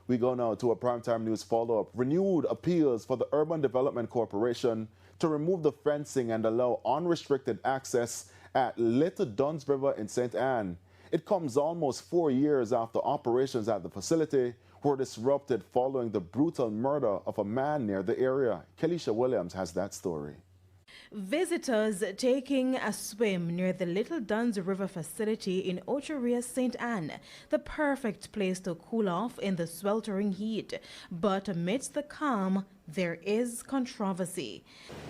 We go now to a primetime news follow-up. Renewed appeals for the Urban Development Corporation to remove the fencing and allow unrestricted access at Little Duns River in St. Ann. It comes almost 4 years after operations at the facility were disrupted following the brutal murder of a man near the area. Kelisha Williams has that story. Visitors taking a swim near the Little Duns River facility in Ocheria, St. Ann, the perfect place to cool off in the sweltering heat. But amidst the calm, there is controversy.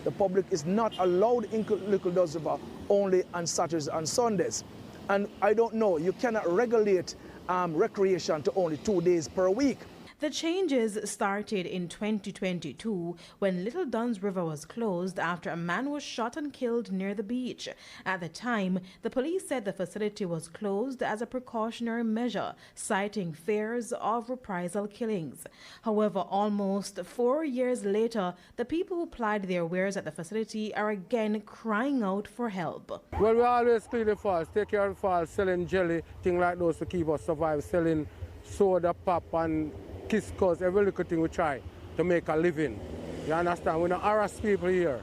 The public is not allowed in Little Duns River only on Saturdays and Sundays. And I don't know, you cannot regulate recreation to only 2 days per week. The changes started in 2022 when Little Duns River was closed after a man was shot and killed near the beach. At the time, the police said the facility was closed as a precautionary measure, citing fears of reprisal killings. However, almost 4 years later, the people who plied their wares at the facility are again crying out for help. Well, we always clean the falls, take care of the falls, selling jelly, things like those to keep us survive, selling soda pop and Kiscos, every little thing we try to make a living. You understand? We don't harass people here.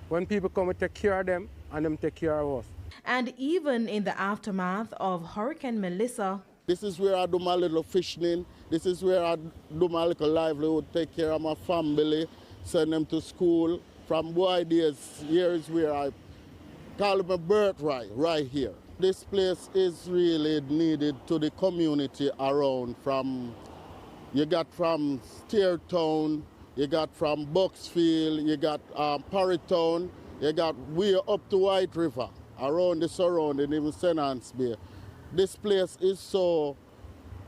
When people come, we take care of them and them take care of us. And even in the aftermath of Hurricane Melissa, this is where I do my little fishing. This is where I do my little livelihood, take care of my family, send them to school. From boy days, here is where I call it my birthright, right here. This place is really needed to the community around. You got from Steertown, you got from Bucksfield, you got Parrytown, you got way up to White River, around the surrounding, even St. Anne's Bay. This place is so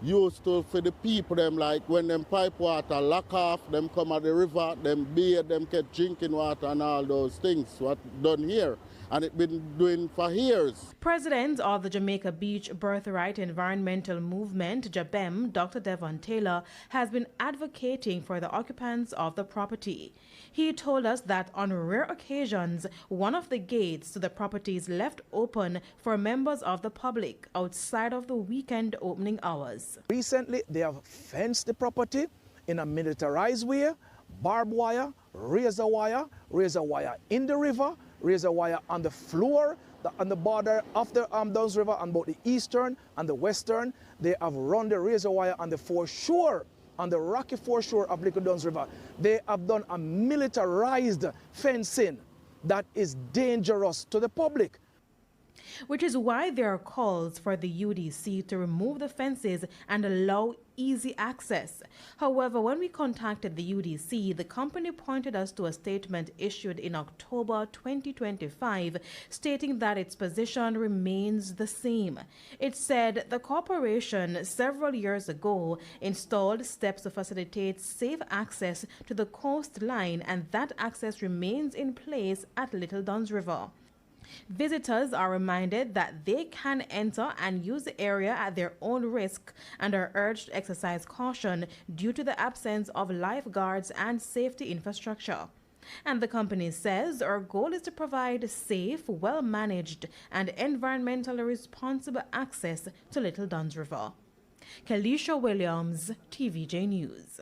useful for the people, them like when them pipe water lock off, them come at the river, them bathe, them get drinking water and all those things, what done here. And it's been doing for years. President of the Jamaica Beach Birthright Environmental Movement, JABEM, Dr. Devon Taylor, has been advocating for the occupants of the property. He told us that on rare occasions, one of the gates to the property is left open for members of the public outside of the weekend opening hours. Recently, they have fenced the property in a militarized way, barbed wire, razor wire in the river, razor wire on the floor, on the border of the Duns River on both the eastern and the western. They have run the razor wire on the foreshore, on the rocky foreshore of Little Duns River. They have done a militarized fencing that is dangerous to the public. Which is why there are calls for the UDC to remove the fences and allow easy access. However, when we contacted the UDC, the company pointed us to a statement issued in October 2025 stating that its position remains the same. It said the corporation several years ago installed steps to facilitate safe access to the coastline, and that access remains in place at Little Duns River. Visitors are reminded that they can enter and use the area at their own risk and are urged to exercise caution due to the absence of lifeguards and safety infrastructure. And the company says our goal is to provide safe, well-managed, and environmentally responsible access to Little Duns River. Kelisha Williams, TVJ News.